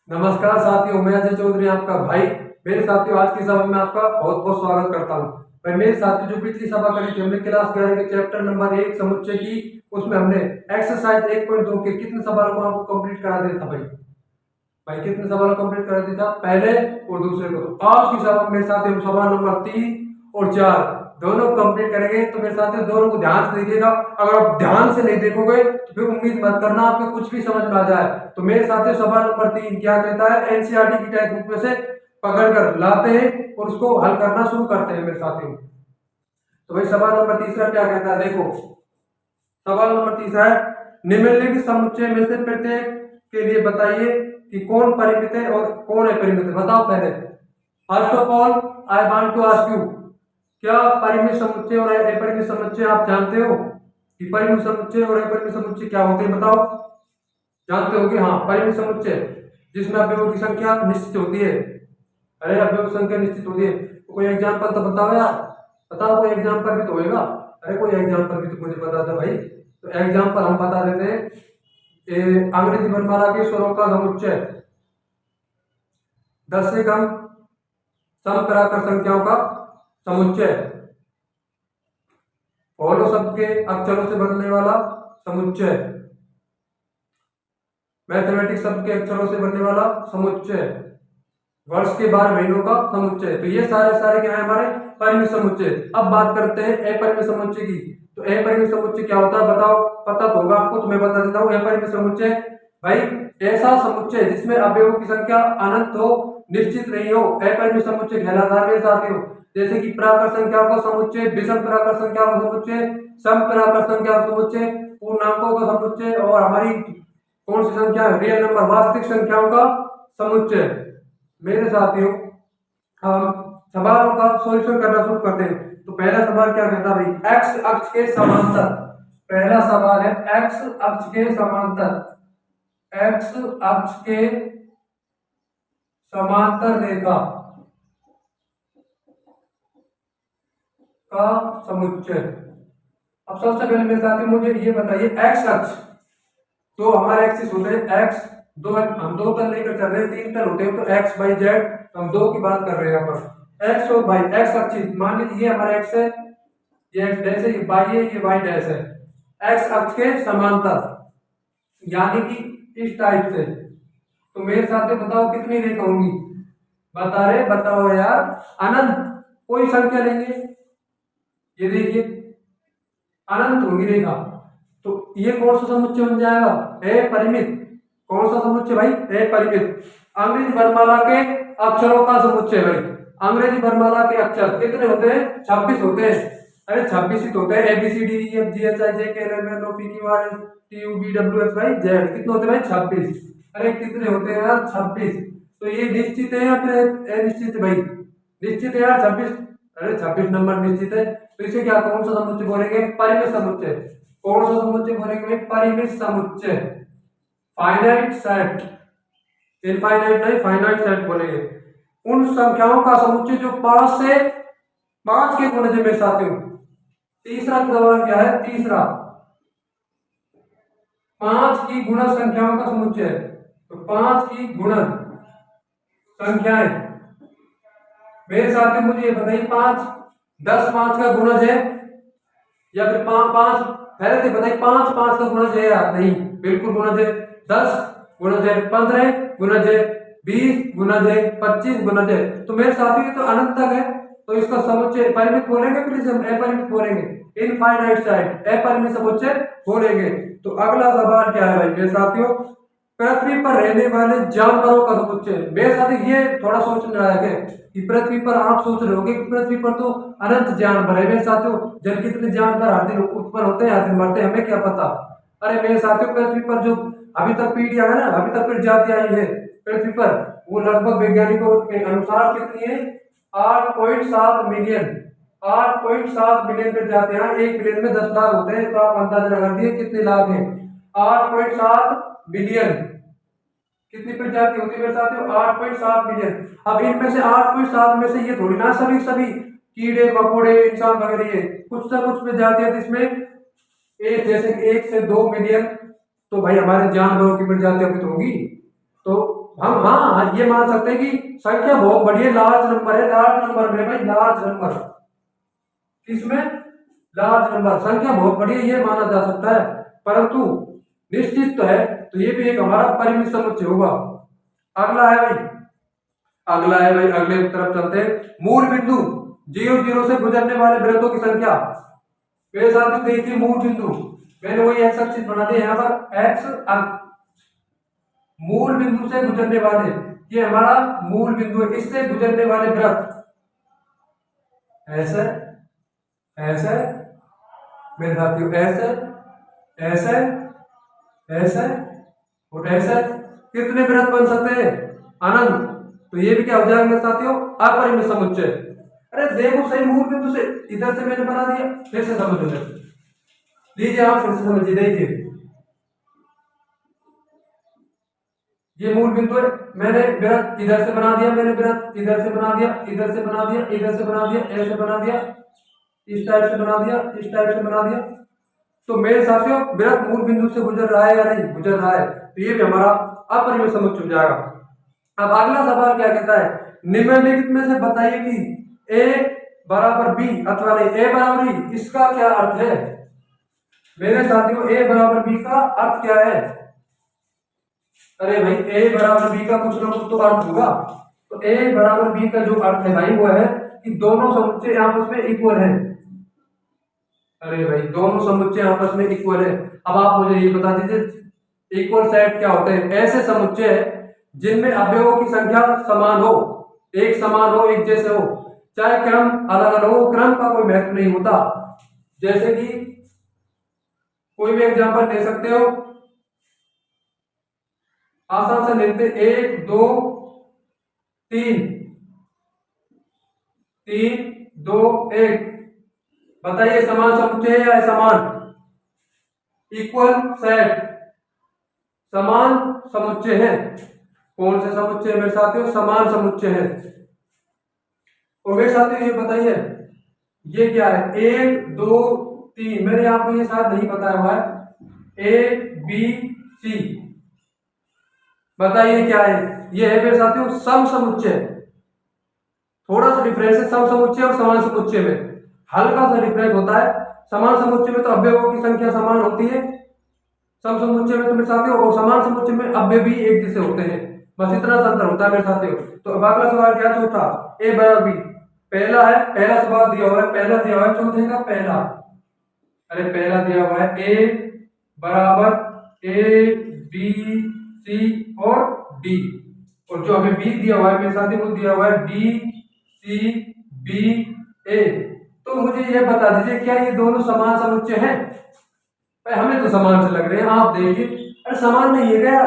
नमस्कार साथियों, मैं अजय चौधरी आपका भाई। मेरे साथियों, आज की सभा में आपका बहुत बहुत स्वागत करता हूं। भाई मेरे साथियों, जो पिछली सभा करी थी हमने क्लास 11 के चैप्टर नंबर 1 समुच्चय की, उसमें हमने एक्सरसाइज 1.2 के कितने सवालों को आपको कंप्लीट करा दिया था भाई। भाई कितने सवालों कंप्लीट करा दिया था, पहले और दूसरे को। तो आज की सभा मेरे साथियों हम सवाल नंबर 3 और 4 दोनों कंप्लीट करेंगे। तो मेरे साथियों दोनों को ध्यान से देखिएगा। अगर आप ध्यान से नहीं देखोगे तो फिर उम्मीद मत करना आपको कुछ भी समझ में आ जाए। तो मेरे साथियों सवाल नंबर 3 क्या कहता है, एनसीईआरटी की टेक्स्ट बुक में से पकड़ कर लाते हैं और उसको हल करना शुरू करते हैं मेरे साथियों। तो भाई सवाल नंबर तीसरा क्या कहता है, देखो सवाल नंबर तीसरा है, निम्नलिखित समुच्चय में से प्रत्येक के लिए बताइए कि कौन परिमित है और कौन अपरिमित है। बताओ पहले। First of all I want to ask you, क्या परिमित समुच्चय और अपरिमित समुच्चय आप जानते हो कि परिमित समुच्चय और अपरिमित समुच्चय क्या होते हैं? बताओ, जानते हो कि हाँ, परिमित समुच्चय जिसमें अवयवों की संख्या निश्चित होती है। अरे अवयवों की संख्या निश्चित होती है, तो कोई एग्जांपल तो बताओ यार, बताओ कोई एग्जांपल भी तो होगा। अरे कोई एग्जांपल भी तो मुझे बता दो भाई। तो एग्जांपल हम बता देते हैं, अंग्रेजी वर्णमाला के स्वरों का समुच्चय, 10 से कम समपराकार संख्याओं का समुच्चय, फॉलो शब्द के अक्षरों से बनने वाला समुच्चय, मैथमेटिक्स शब्द के अक्षरों से बनने वाला समुच्चय, वर्ष के 12 महीनों का समुच्चय। तो ये सारे क्या है हमारे परिमित समुच्चय। अब बात करते हैं अपरिमित समुच्चय की। तो अपरिमित समुच्चय क्या होता है बताओ, पता तो होगा आपको, तो मैं बता देता हूँ। अपरिमित समुच्चय भाई ऐसा समुच्चय जिसमें अवयवों की संख्या अनंत हो, निश्चित नहीं हो, अपरिमित समुच्चय कहलाता है मेरे साथियों। जैसे कि प्राकृत संख्याओं का समुच्चय, विषम प्राकृत संख्याओं का समुच्चय, सम प्राकृत संख्याओं का समुच्चय, पूर्णांकों का समुच्चय, और हमारी कौन सी संख्या, रियल नंबर वास्तविक संख्याओं का समुच्चय। मेरे साथियों हम सवालों का सॉल्यूशन करना शुरू करते हैं। तो पहला सवाल क्या कहता है भाई, एक्स अक्ष के समांतर। पहला सवाल है एक्स अक्ष के समांतर, एक्स अक्ष के समांतर रेखा का समुच्चय। अब सबसे पहले मेरे साथियों मुझे ये बताइए, एक्स अक्ष तो हमारे एक्सिस होते हैं एक्स, हम दो तल लेकर चल रहे हैं, 3 तल होते हैं, तो एक्स वाई जेड, हम दो की बात कर रहे हैं यहाँ पर। एक्स और वाई, एक्स अक्ष मान लीजिए ये हमारा एक्स है, ये एक्स डैश है, ये वाई है, ये वाई डैश है। एक्स अक्ष के समांतर यानी कि इस टाइप से। तो मेरे साथ बताओ कितनी रेखा होंगी, बता रहे बताओ यार। अनंत, कोई संख्या नहीं है, ये देखिए अनंत होगी रेखा। तो ये कौन सा समुच्चय बन जाएगा, अपरिमित। कौन सा समुच्चय भाई, अपरिमित। अंग्रेजी वर्णमाला के अक्षरों का समुच्चय भाई। अंग्रेजी वर्णमाला के अक्षर कितने होते हैं, 26 होते हैं। अरे 26 ही तो होते हैं, A B C D E F G H I J K L M N O P Q R S T U V W X Y Z. कितने होते हैं भाई, 26। अरे कितने होते हैं यार, 26। तो ये निश्चित है या फिर अनिश्चित है भाई, निश्चित है यार 26। अरे 26 नंबर निश्चित है। तो इसे क्या, कौन सा समुच्चय बोलेंगे, परिमित समुच्चय। कौन सा समुच्चय बोलेंगे, परिमित समुच्चय। फाइनाइट सेट, इनफाइनाइट नहीं, फाइनाइट सेट बोलेंगे। उन संख्याओं का समुच्चय जो 5 से 5 के गुणज में साथियों। तीसरा सवाल क्या है, तीसरा 5 की गुणज संख्याओं का समुच्चय। तो 5 की गुणज संख्याएं मेरे साथ मुझे ये बताइए, 5 10 5 का गुणज है या फिर 5 पहले से बताइए, 5 5 का गुणज है या नहीं? बिल्कुल गुणज है। 10 गुणज है, 15 गुणज है, 20 गुणज है, 25 गुणज है। तो मेरे साथी ये तो अनंत तक है, तो इसका समुच्चय परिमित बोलेंगे, फिर इसे अपरिमित बोलेंगे, इनफाइनाइट साइड अपरिमित समुच्चय बोलेंगे। तो अगला सवाल क्या है भाई मेरे साथियों, पृथ्वी पर रहने वाले जानवरों का समुच्चय। मेरे साथ ये थोड़ा सोचने लायक है कि पृथ्वी पर, आप सोच रहे होंगे कि पृथ्वी पर तो अनंत जानवर है मेरे साथियों, जल कितने जानवर हर दिन उत्पन्न होते हैं, हर दिन मरते हैं, हमें क्या पता। अरे मेरे साथियों पृथ्वी पर जो अभी तक पीढ़ियां है ना, अभी तक प्रजाति आई है पृथ्वी पर, वो लगभग वैज्ञानिकों के अनुसार कितनी है, 8.7 मिलियन। 8.7 मिलियन प्रजातियां, 1 मिलियन में 10 लाख होते हैं, तो आप अंदाजा लगा दिए कितने लाख हैं। 8.7 मिलियन कितनी प्रजाति होती है मेरे साथियों, 8.7 मिलियन। अब इनमें से 8.7 में से ये थोड़ी ना सभी सभी कीड़े मकोड़े इंसान वगैरह, ये कुछ ना कुछ प्रजातियां जिसमें एक, जैसे 1 से 2 मिलियन तो भाई हमारे जानवरों की प्रजातियां भी तो होंगी। तो हम हाँ ये मान सकते हैं कि संख्या बहुत बड़ी है, लार्ज नंबर है, लार्ज नंबर में भाई लार्ज नंबर, इसमें लार्ज नंबर संख्या बहुत बड़ी है ये माना जा सकता है, परंतु निश्चित तो है, तो ये भी एक हमारा परिमित समुच्चय होगा। अगला है भाई, अगला है भाई, अगले की तरफ चलते हैं। मूल बिंदु 0 0 से गुजरने वाले वृत्तों की संख्या। मेरे साथ देखिए मूल बिंदु, मैंने वही एक्स एक्सिस बना दिया यहाँ पर, एक्स अंक मूल बिंदु से गुजरने वाले, ये हमारा मूल बिंदु है, इससे गुजरने वाले वृत्त ऐसे ऐसे मेरे साथियों, ऐसे ऐसे ऐसे और ऐसे, कितने वृत्त बन सकते हैं? अनंत। तो ये भी क्या हो जाएगा मेरे साथियों? अपरिमित समुच्चय। अरे देखो सही, मूल बिंदु से इधर से मैंने बना दिया, फिर से समझ लीजिए आप, फिर से समझिए, देखिए ये मूल बिंदु है, मैंने वृत्त इधर से बना दिया, मैंने वृत्त इधर से बना दिया, इधर से बना दिया, इधर से बना दिया, ऐसे बना दिया, इस टाइप से बना दिया, इस टाइप से बना दिया। तो मेरे साथियों वृत्त मूल बिंदु से गुजर रहा है या नहीं गुजर रहा है, तो ये भी हमारा अपरिमित समुच्चय हो जाएगा। अब अगला सवाल क्या कहता है, निम्नलिखित में से बताइए कि ए बराबर बी अथवा नहीं ए बराबर बी, इसका क्या अर्थ है? मेरे साथियों ए बराबर बी का अर्थ क्या है? अरे भाई ए बराबर बी का कुछ ना कुछ तो अर्थ होगा। तो ए बराबर बी का जो अर्थ है भाई वो है कि दोनों समुच्चय आपस में इक्वल है। अरे भाई दोनों समुच्चय आपस में इक्वल है। अब आप मुझे ये बता दीजिए इक्वल सेट क्या होते हैं? ऐसे समुच्चय जिनमें अवयवों की संख्या समान हो, एक समान हो, एक जैसे हो, चाहे क्रम अलग अलग हो, क्रम का कोई महत्व नहीं होता। जैसे कि कोई भी एग्जांपल ले सकते हो, आसान से लेते, 1 2 3 3 2 1, बताइए समान समुच्चय है या असमान? इक्वल सेट समान समुच्चय है। कौन से समुच्चय मेरे साथियों? समान समुच्चय है। और मेरे साथियों ये बताइए ये क्या है? 1 2 3, मैंने आपको ये शायद नहीं बताया हुआ है, ए बी सी, बताइए क्या है? ये है मेरे साथियों सम समुच्चय। थोड़ा सा डिफरेंस है सम समुच्चय और समान समुच्चय में, हल्का सा डिफरेंस होता है। समान समुच्चय में तो अवयवों की संख्या समान होती है, सम समुच्चय में तो मेरे साथियों, और समान समुच्चय में अवयव भी एक जैसे होते हैं, बस इतना सा अंतर होता है मेरे साथियों। तो अब अगला सवाल क्या? चौथा, ए बराबर बी, पहला है, पहला सवाल दिया हुआ है, पहला दिया हुआ है, चौथे का पहला। अरे पहला दिया हुआ है ए बराबर ए बी सी और डी, और जो हमें बी दिया हुआ है मेरे साथियों वो दिया हुआ है डी सी बी ए। तो मुझे ये बता दीजिए क्या ये दोनों समान समुच्चय हैं? हमें तो समान से लग रहे हैं, आप देखिए। अरे समान नहीं है क्या?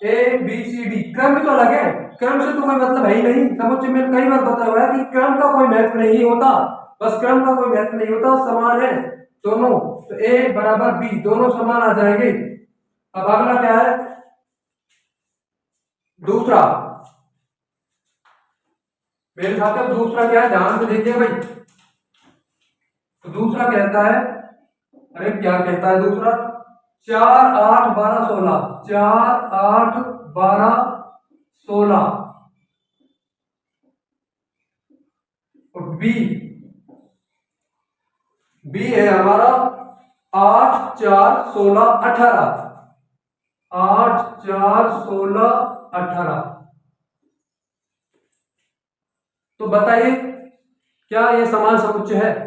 ए बी सी डी क्रम तो अलग है, क्रम से तो कोई मतलब है ही नहीं। समुच्चय में कई बार बताया हुआ है कि क्रम का कोई महत्व नहीं होता, बस क्रम का कोई महत्व नहीं होता, समान है दोनों। तो ए बराबर बी, दोनों समान आ जाएंगे। अब अगला क्या है? दूसरा, मेरे साथ में दूसरा क्या है? ध्यान से देखिए भाई। तो दूसरा कहता है, अरे क्या कहता है दूसरा? 4 8 12 16, 4 8 12 16, और बी बी है हमारा 8 4 16 18, 8 4 16 18। तो बताइए क्या ये समान समुच्चय है?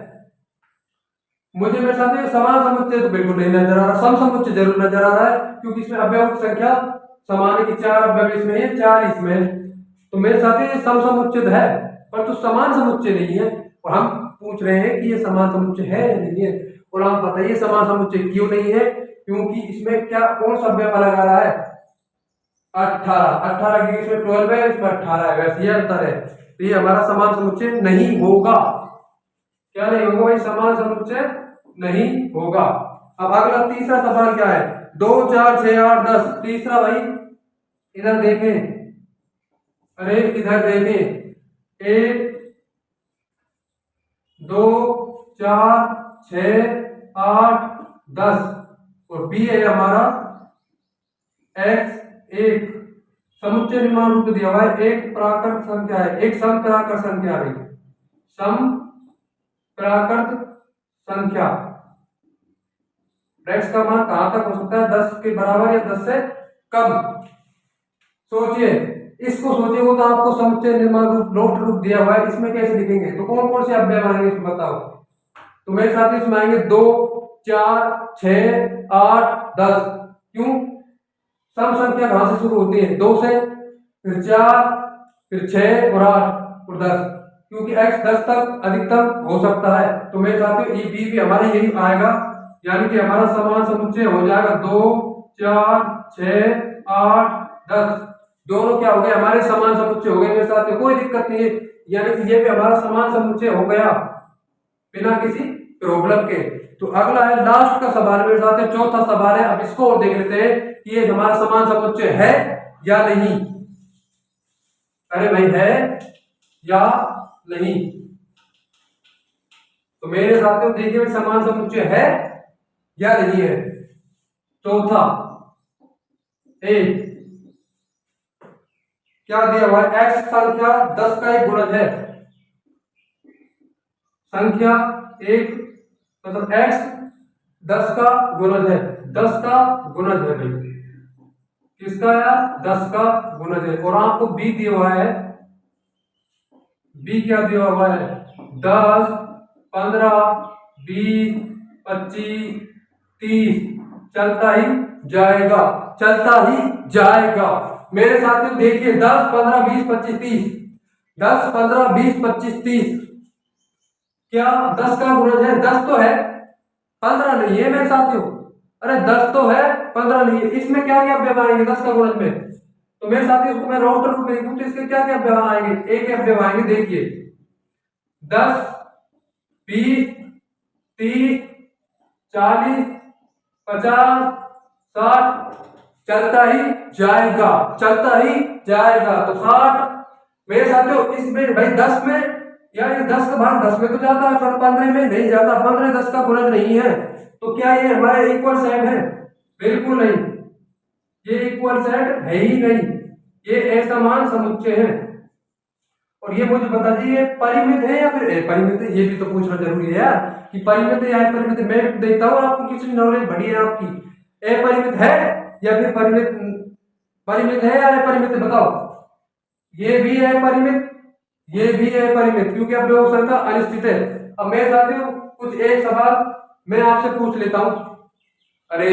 मुझे मेरे साथ ये समान समुच्चय तो बिल्कुल नहीं नजर आ रहा, सम समुच्चय जरूर नजर आ रहा है, क्योंकि इसमें अवयवों की संख्या समान है कि 4 अवयव इसमें है, 4 इसमें है। तो मेरे साथ ये सम समुच्चय है, पर तो समान समुच्चय नहीं है। और हम पूछ रहे हैं कि ये समान समुच्चय है या नहीं है, और आप बताइए समान समुच्चय क्यों नहीं है? क्योंकि इसमें क्या कौन सा अवयव अलग आ रहा है? 18, 18 की इसमें 12 है, इसमें 18 है, वैसे ये अंतर है। तो ये हमारा समान समुच्चय नहीं होगा। क्या नहीं होगा भाई? समान समुच्चय नहीं होगा। अब अगला तीसरा सवाल क्या है? 2 4 6 8 10, तीसरा भाई इधर देखें, अरे इधर देखें, 1 2 4 6 8 10, और बी है हमारा x 1 समुच्चय निर्माण रूप दिया हुआ है, एक प्राकृत संख्या है, एक सम प्राकृत संख्या है, सम प्राकृत संख्या। x का मान कहां तक हो सकता है, 10 के बराबर या 10 से कम। सोचिए, इसको सोचिए, वो तो आपको समुच्चय निर्माण रूप लोट रूप दिया हुआ है, इसमें कैसे लिखेंगे, तो कौन कौन से अव्यय आएंगे इसमें बताओ। तो मेरे साथ इसमें आएंगे 2, 4, 6, 8, 10। क्यों? सम संख्या कहां से शुरू होती है, 2 से, फिर 4, फिर 6 और 8 और 10, क्योंकि x 10 तक अधिकतम हो सकता है। तो मेरे साथियों ये बी भी हमारा यही आएगा, यानी कि हमारा समान समुच्चय हो जाएगा 2, 4, 6, 8, 10। दोनों क्या हो गए, हमारे समान समुच्चय हो गए मेरे साथियों, कोई दिक्कत नहीं है, यानी कि ये भी हमारा समान समुच्चय हो गया बिना किसी प्रॉब्लम के। तो अगला है लास्ट का सवाल मेरे साथ, चौथा सवाल है। अब इसको और देख लेते हैं कि ये हमारा समान समुच्चय है या नहीं। अरे भाई है या नहीं, तो मेरे साथियों देखिए समान समुच्चय है या नहीं है। चौथा ए क्या दिया हुआ है, x संख्या 10 का एक गुणज है, संख्या एक मतलब x 10 का गुणज है, 10 का गुणज है भाई, किसका यार, 10 का गुणज है। और आपको b दिया हुआ है, b क्या दिया हुआ है, 10, 15, 20, 25, 30, चलता ही जाएगा, चलता ही जाएगा। मेरे साथियों देखिए 10, 15, 20, 25, 30, 10, 15, 20, 25, 30, क्या 10 का गुणज है, 10 तो है, 15 नहीं है मेरे साथियों। अरे 10 तो है, 15 नहीं है। इसमें क्या क्या अवयव आएंगे 10 का गुणज में, तो मेरे साथियों इसको मैं रोस्टर रूप में लिखूं तो इसके क्या क्या अवयव आएंगे, एक अवयव आएंगे, देखिए 10, 20, 30, 40, 50, 60, चलता ही जाएगा, चलता ही जाएगा। तो 60 मेरे साथियों इसमें भाई 10 में, यार 10 का भाग 10 में तो जाता है, पर 15 में नहीं जाता, 15 10 का गुणज नहीं है। तो क्या ये हमारे इक्वल सेट है, बिल्कुल नहीं, ये इक्वल सेट है ही नहीं, ये असमान समुच्चय है। और ये मुझे बता दीजिए परिमित है या फिर अपरिमित है, ये भी तो पूछना जरूरी है यार कि परिमित है या अपरिमित है। मैं देखता हूँ आपको कितनी नॉलेज बढ़ी है आपकी, अपरिमित है या फिर परिमित, परिमित है या अपरिमित है बताओ। ये भी है परिमित, ये भी है परिमित, क्योंकि अब व्यवस्था का अनिश्चित है। अब मैं साथियों कुछ एक सवाल मैं आपसे पूछ लेता हूं, अरे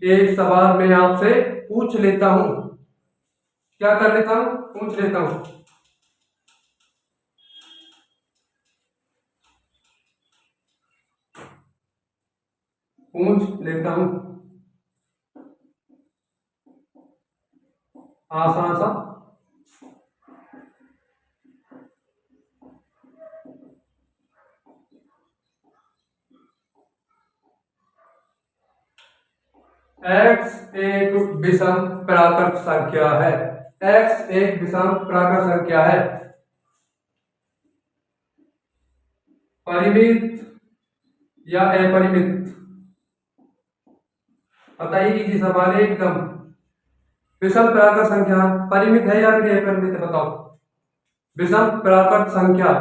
एक सवाल मैं आपसे पूछ लेता हूं, क्या कर लेता हूं, पूछ लेता हूं। पूछ लेता हूं आसान सा। x एक विषम प्राकृत संख्या है, x एक विषम प्राकृत संख्या है, परिमित या अपरिमित, बताइए इजी सवाल है एकदम। विषम प्राकृत संख्या परिमित है या फिर अपरिमित है बताओ। विषम प्राकृत संख्या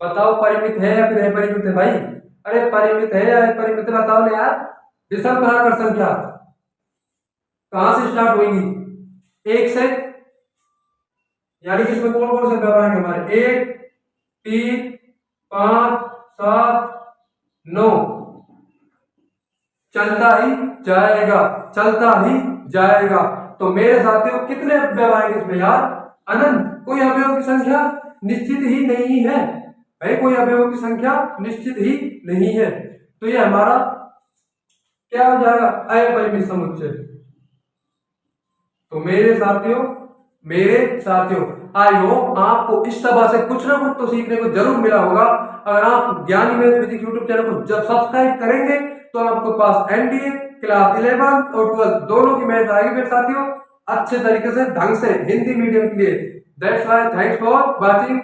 बताओ परिमित है या फिर अपरिमित है भाई। अरे परिमित है या अपरिमित है बताओ ना यार। विषम प्राकृत संख्या कहां से स्टार्ट होगी, एक से, यानी कि इसमें कौन कौन से व्यवहार हैं हमारे, 1, 3, 5, 7, 9, चलता ही जाएगा, चलता ही जाएगा। तो मेरे साथियों कितने अवयव आएंगे इसमें यार, अनंत। कोई अवयव की संख्या निश्चित ही नहीं है भाई, कोई अवयव की संख्या निश्चित ही नहीं है। तो ये हमारा क्या हो जाएगा, अपरिमित समुच्चय। तो मेरे साथियों आई होप आपको इस सभा से कुछ ना कुछ तो सीखने को जरूर मिला होगा। अगर आप ज्ञानी मैथ फिजिक्स यूट्यूब चैनल को जब सब्सक्राइब करेंगे तो आपके पास एनडीए क्लास 11 और 12 दोनों की मैथ आएगी मेरे साथियों, अच्छे तरीके से ढंग से हिंदी मीडियम के लिए। That's why thanks for watching.